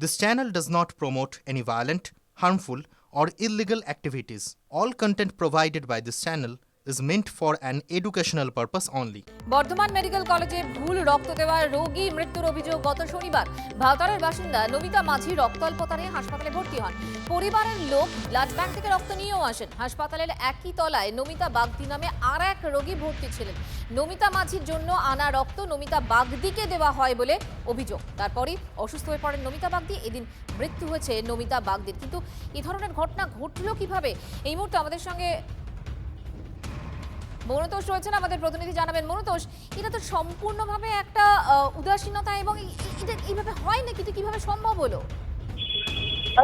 This channel does not promote any violent, harmful, or illegal activities. All content provided by this channel is meant for an educational purpose only. Bardhaman medical কলেজে ভুল রক্ত দেওয়ার রোগী মৃত্যুর অভিযোগ গত শনিবার ভাওতারের বাসিন্দা নমিতা মাঝি রক্তাল্পতা নিয়ে হাসপাতালে ভর্তি হন। পরিবারের লোক ব্লাড ব্যাংক থেকে রক্ত নিয়েও আসেন। হাসপাতালের একই তলায় নমিতা বাগদি নামে আর এক রোগী ভর্তি ছিলেন। নমিতা মাঝির জন্য আনা রক্ত নমিতা বাগদিকে দেওয়া হয় বলে অভিযোগ। তারপরই অসুস্থ হয়ে পড়েন নমিতা বাগদি। এদিন মৃত্যু হয়েছে নমিতা বাগদির। কিন্তু এই ধরনের ঘটনা ঘটলো কিভাবে? এই মুহূর্তে আমাদের সঙ্গে মনোতোষ রয়েছেন, আমাদের প্রতিনিধি জানাবেন। মনোতোষ, এটা তো সম্পূর্ণভাবে একটা উদাসীনতা এবং এটা এইভাবে হয় নাকি? এটা কিভাবে সম্ভব হলো?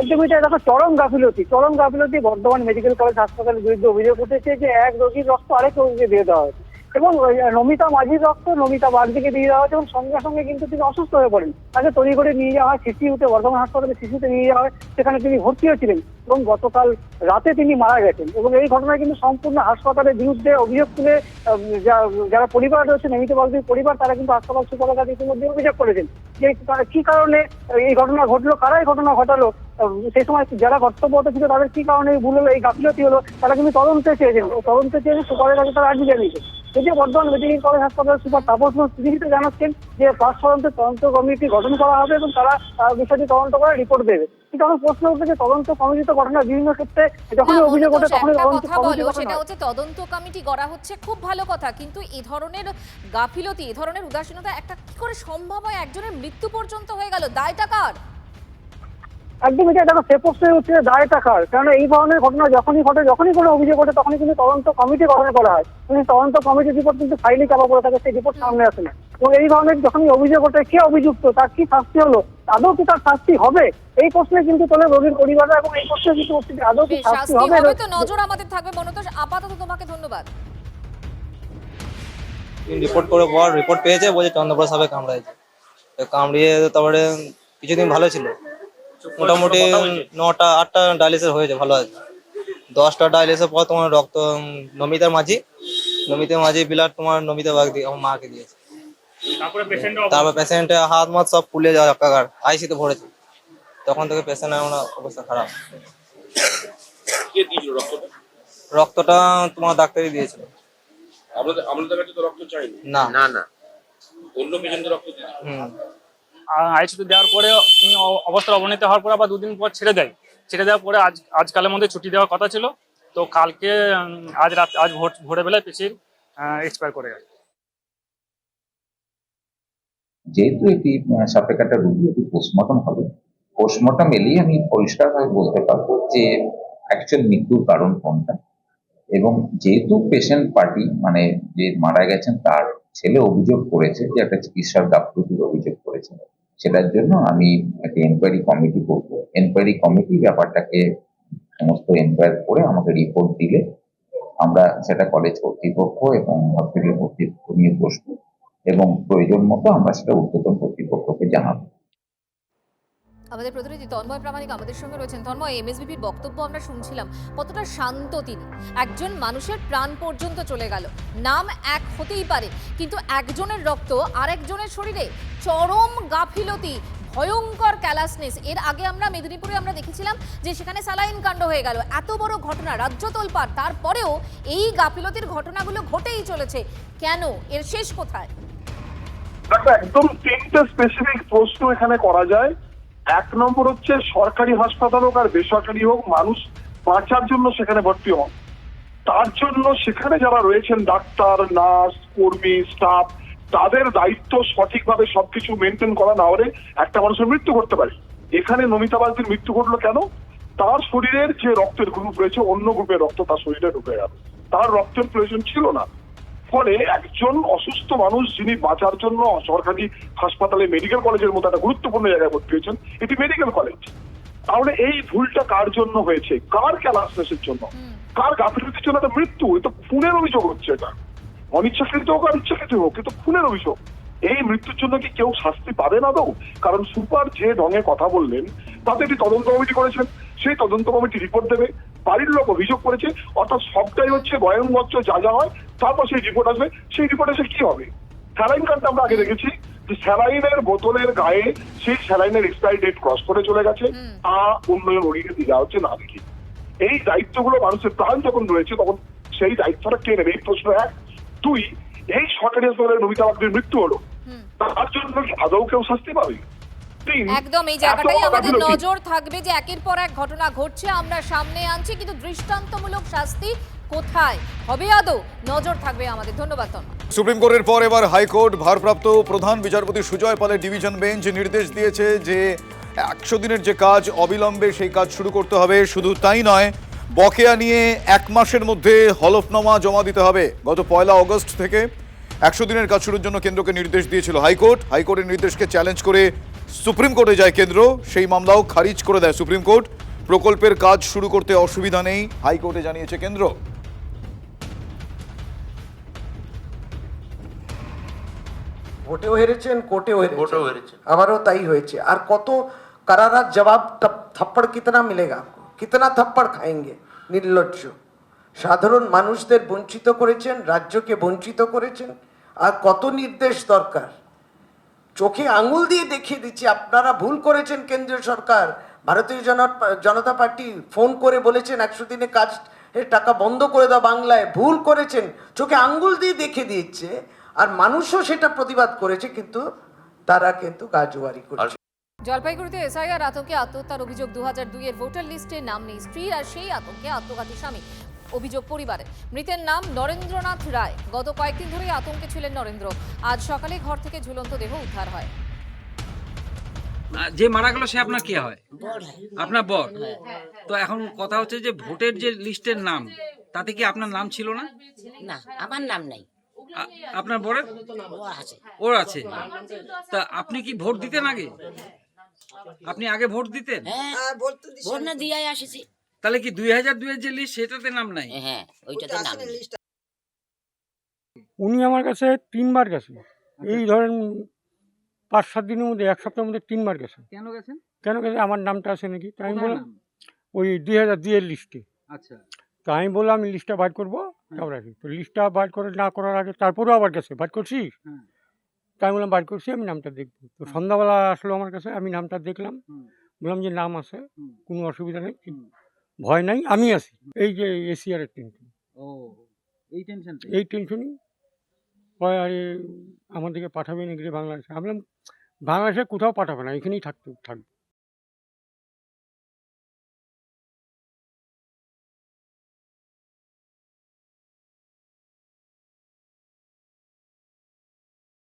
একদম এটা দেখো চরম গাফিলতি বর্ধমান মেডিকেল কলেজ হাসপাতালের বিরুদ্ধে অভিযোগ উঠেছে যে এক রোগীর রক্ত আরেক রোগীকে দিয়ে দেওয়া হয়েছে এবং নমিতা মাঝির রক্ত নমিতা বাগদিকে দিয়ে দেওয়া হয়েছে এবং সঙ্গে সঙ্গে কিন্তু তিনি অসুস্থ হয়ে পড়েন। তাকে তৈরি করে নিয়ে যাওয়া হয় সিসিউতে, বর্ধমান হাসপাতালে সিসিউতে নিয়ে যাওয়া হয়। সেখানে তিনি ভর্তি হয়েছিলেন এবং গতকাল রাতে তিনি মারা গেছেন এবং এই ঘটনায় কিন্তু সম্পূর্ণ হাসপাতালের বিরুদ্ধে অভিযোগ তুলে যারা পরিবার রয়েছে নমিতা বাগদির পরিবার, তারা কিন্তু হাসপাতাল সুপারের কাছে ইতিমধ্যে অভিযোগ করেছেন যে কি কারণে এই ঘটনা ঘটলো, কারা এই ঘটনা ঘটালো, সেই সময় যারা কর্তব্যরত ছিল তাদের কি কারণে ভুল হলো, এই গাফিলতি হলো, তারা কিন্তু তদন্তে চেয়েছে সুপারের কাছে তারা আর্জি জানিয়েছে। যদিও বর্ধমান মেডিকেল কলেজ হাসপাতালের সুপার তাপস চিঠিতে জানাচ্ছেন যে পাঁচ তদন্ত কমিটি গঠন করা হবে এবং তারা বিষয়টি তদন্ত করে রিপোর্ট দেবে। কিন্তু আমার প্রশ্ন উঠছে যে তদন্ত কমিটি তো ঘটনা বিভিন্ন ক্ষেত্রে যখনই অভিযোগ ওঠে তখনই সেটা হচ্ছে তদন্ত কমিটি গড়া হচ্ছে, খুব ভালো কথা। কিন্তু এই ধরনের গাফিলতি, এই ধরনের উদাসীনতা একটা কি করে সম্ভব হয়? একজনের মৃত্যু পর্যন্ত হয়ে গেল, দায়টা কার? একদম এটা দেখো সে প্রশ্নই হচ্ছে দায়টা কার। কারণ এই ধরনের ঘটনা যখনই ঘটে, যখনই কোনো অভিযোগ ওঠে, তখনই কিন্তু তদন্ত কমিটি গঠন করা হয়। কিন্তু তদন্ত কমিটির রিপোর্ট কিন্তু ফাইলে চাপা পড়ে থাকে, সেই রিপোর্ট সামনে আসে না। এবং এই ধরনের যখনই অভিযোগ ওঠে, কে অভিযুক্ত, তার কি শাস্তি হলো, আদৌ কি তার শাস্তি হবে, এই প্রশ্নে কিন্তু তোলে রোগীর পরিবাররা এবং এই প্রশ্নে কিন্তু আদৌ কি শাস্তি হবে। তো নজর আমাদের থাকবে। মনোতোষ, আপাতত তোমাকে ধন্যবাদ। রিপোর্ট করে পর রিপোর্ট পেয়েছে, বলছে চন্দ্রপ্রসাদ সাহেব কামড়াইছে। কামড়িয়ে তারপরে কিছুদিন ভালো ছিল, মোটামুটি 9টা-8টা ডায়ালিসিস হয়েছে, ভালো আছে। 10টা ডায়ালিসিসের পর তোমার রক্ত নমিতা মাঝি ব্লাড তোমার নমিতা বাগদি আমার মাকে দিয়েছে। তারপর পেশেন্টের হাত মাত সব ফুলে যাওয়া একাকার, আইসিতে ভরেছে। তখন থেকে পেশেন্টের অবস্থা খারাপ। রক্তটা তোমার ডাক্তারই দিয়েছিল। না অন্য পেশেন্টের রক্ত আইসিইউতে দেওয়ার পরে অবস্থার অবনতি হওয়ার পরে আবার 2 দিন পর ছেড়ে দেওয়ার পরে আজকালের মধ্যে ছুটি দেওয়ার কথা ছিল। তো কালকে আজ ভোরবেলায় পেশেন্ট এক্সপায়ার করে গেছে। যেহেতু এটি সাপেক্ষ একটা রোগী, এটি পোস্টমর্টম হবে। পোস্টমর্টম এলেই আমি পরিষ্কারভাবে বলতে পারবো যে অ্যাকচুয়াল মৃত্যুর কারণ কোনটা। এবং যেহেতু পেশেন্ট পার্টি মানে যে মারা গেছেন তার ছেলে অভিযোগ করেছে যে একটা চিকিৎসার গাফিলতির অভিযোগ করেছে, সেটার জন্য আমি একটা এনকোয়ারি কমিটি করবো। এনকোয়ারি কমিটি ব্যাপারটাকে সমস্ত এনকোয়ারি করে আমাকে রিপোর্ট দিলে আমরা সেটা কলেজ কর্তৃপক্ষ এবং হসপিটাল কর্তৃপক্ষ নিয়ে বসবো এবং প্রয়োজন মতো আমরা সেটা ঊর্ধ্বতন কর্তৃপক্ষকে জানাবো। আমাদের প্রতিনিধি তন্ময় প্রামাণিক আমাদের সঙ্গে রয়েছেন। তন্ময়, এমএসভিপির বক্তব্য আমরা শুনছিলাম, কতটা শান্ত তিনি। একজন মানুষের প্রাণ পর্যন্ত চলে গেল, নাম এক হতেই পারে, কিন্তু একজনের রক্ত আরেকজনের শরীরে। চরম গাফিলতি, ভয়ঙ্কর ক্যালাসনেস। এর আগে আমরা মেদিনীপুরে আমরা দেখেছিলাম যে সেখানে স্যালাইন কাণ্ড হয়ে গেল, এত বড় ঘটনা, রাজ্য তোলপাড়। তারপরেও এই গাফিলতির ঘটনাগুলো ঘটেই চলেছে। কেন? এর শেষ কোথায়? একদম 3টে স্পেসিফিক প্রশ্ন এখানে করা যায়। 1 নম্বর হচ্ছে সরকারি হাসপাতাল হোক আর বেসরকারি হোক, মানুষ বাঁচার জন্য সেখানে ভর্তি হন। তার জন্য সেখানে যারা রয়েছেন ডাক্তার, নার্স, কর্মী, স্টাফ, তাদের দায়িত্ব সঠিকভাবে সবকিছু মেনটেন করা না হলে একটা মানুষের মৃত্যু ঘটতে পারে। এখানে নমিতা বাগদির মৃত্যু ঘটলো কেন? তার শরীরের যে রক্তের গ্রুপ রয়েছে, অন্য গ্রুপের রক্ত তার শরীরে ঢুকে গেল, তার রক্তের প্রয়োজন ছিল না। ফলে একজন অসুস্থ মানুষ যিনি বাঁচার জন্য সরকারি হাসপাতালে মেডিকেল কলেজের মতো একটা গুরুত্বপূর্ণ জায়গায় ভর্তি হয়েছেন, এটি মেডিকেল কলেজ। তাহলে এই ভুলটা কার জন্য হয়েছে? কার ক্যালাসনেসের জন্য, কার গাফিলতির জন্য একটা মৃত্যু? এ তো খুনের অভিযোগ হচ্ছে। এটা অনিচ্ছাকৃত হোক আর ইচ্ছাকৃত হোক, এ তো খুনের অভিযোগ। এই মৃত্যুর জন্য কি কেউ শাস্তি পাবে না? দাও। কারণ সুপার যে ঢঙে কথা বললেন, তাতে একটি তদন্ত কমিটি করেছেন, সেই তদন্ত কমিটি রিপোর্ট দেবে। বাড়ির লোক অভিযোগ করেছে, অর্থাৎ সবটাই হচ্ছে বয়নগচ্ছ যা যা হয়, তারপর সেই রিপোর্ট আসবে। সেই রিপোর্ট এসে কি হবে? স্যালাইন কাণ্ডটা আমরা আগে দেখেছি যে স্যালাইনের বোতলের গায়ে সেই স্যালাইনের এক্সপায়ারি ডেট ক্রস করে চলে গেছে, তা উন্নয়ন রোগীকে দেওয়া হচ্ছে না দেখি। এই দায়িত্বগুলো মানুষের প্রাণ যখন রয়েছে তখন সেই দায়িত্বটা কে নেবে? এই প্রশ্ন এক। দুই, এই সরকারি হাসপাতালে নমিতা বাগদির মৃত্যু হলো, তার জন্য কি আদৌ কেউ শাস্তি পাবে? একদম এই জায়গাটাই আমাদের নজর থাকবে যে একের পর এক ঘটনা ঘটছে, আমরা সামনে আনছি, কিন্তু দৃষ্টান্তমূলক শাস্তি কোথায় হবে আদৌ, নজর থাকবে আমাদের। ধন্যবাদ তন্ময়। সুপ্রিম কোর্টের পর এবার হাইকোর্ট ভারপ্রাপ্ত প্রধান বিচারপতি সুজয় পালের ডিভিশন বেঞ্চ নির্দেশ দিয়েছে যে 100 দিনের যে কাজ অবিলম্বে সেই কাজ শুরু করতে হবে। শুধু তাই নয়, বকেয়া নিয়ে 1 মাসের মধ্যে হলফনামা জমা দিতে হবে। গত 1 আগস্ট থেকে 100 দিনের কাজ শুরুর জন্য কেন্দ্রকে নির্দেশ দিয়েছিল হাইকোর্ট। হাইকোর্টের নির্দেশকে চ্যালেঞ্জ করে সুপ্রিম কোর্টে যায় কেন্দ্র, সেই মামলাও খারিজ করে দেয় সুপ্রিম কোর্ট। প্রকল্পের কাজ শুরু করতে অসুবিধা নেই, হাইকোর্টে জানিয়েছে কেন্দ্র। ভোটেও হেরেছেন, কোর্টেও হেরেছেন, আবারও তাই হয়েছে। আর কত करारा जवाब थप्पड़ कितना मिलेगा आपको, कितना थप्पड़ खाएंगे? निर्लज्ज সাধারণ মানুষদের বঞ্চিত করেছেন, রাজ্যকে বঞ্চিত করেছেন। আর কত নির্দেশ দরকার? চোখে আঙুল দিয়ে দেখিয়ে দিচ্ছি আপনারা ভুল করেছেন। কেন্দ্রীয় সরকার, ভারতীয় জনতা পার্টি ফোন করে বলেছেন 100 দিনে কাজ টাকা বন্ধ করে দাও বাংলায়, ভুল করেছেন, চোখে আঙ্গুল দিয়ে দেখিয়ে দিচ্ছে। আর মানুষও সেটা প্রতিবাদ করেছে, কিন্তু তারা কিন্তু গাজোয়ারি করছে। জলপাইগুড়িতে এসআইআর আতঙ্কে আত্মহত্যার অভিযোগ। 2002 এর ভোটার লিস্টে নাম নেই স্ত্রীর, আর সেই আতঙ্কে আত্মঘাতী স্বামী। অভিযোগ পরিবারে। মৃতের নাম নরেন্দ্রনাথ রায়। গত কয়েকদিন ধরেই আতঙ্কে ছিলেন নরেন্দ্র। আজ সকালে ঘর থেকে ঝুলন্ত দেহ উদ্ধার হয়। যে মারা গেল সে আপনার কি হয়? আপনার বর। তো এখন কথা হচ্ছে যে ভোটের যে লিস্টের নাম, তাতে কি আপনার নাম ছিল না? না, আমার নাম নাই। আপনার বরের ওর আছে। তা আপনি কি ভোট দিতেন আগে? আপনি আগে ভোট দিতেন? হ্যাঁ, ভোট না দিয়ে আসিছি। তাহলে কি 2002 এর যে লিস্ট সেটাতে নাম নাই? হ্যাঁ, ওইটাতে নাম নেই। উনি আমার কাছে 3 বার গেছে, এই ধরেন 5-7 দিনের মধ্যে, 1 সপ্তাহের মধ্যে 3 বার গেছে। কেন গেছেন? কেন গেছে? আমার নামটা আছে নাকি, তাই আমি বললাম ওই 2002 এর লিস্টে। আচ্ছা, তো আমি বললাম আমি লিস্টটা বাইর করবো, তারপর আসি। তো লিস্টটা বাইর করে না করার আগে তারপরেও আবার গেছে, বাইর করছিস? তাই বললাম বাইর করছি, আমি নামটা দেখবো। তো সন্ধ্যাবেলা আসলো আমার কাছে, আমি নামটা দেখলাম, বললাম যে নাম আছে, কোনো অসুবিধা নেই, ভয় নাই, আমি আছি। এই যে এশিয়ার টেনশন, এই টেনশন, এই টেনশনই হয়। আরে আমাদেরকে পাঠাবে নাকি বাংলাদেশে? আমি বললাম বাংলাদেশে কোথাও পাঠাবে না, এখানেই থাকবে।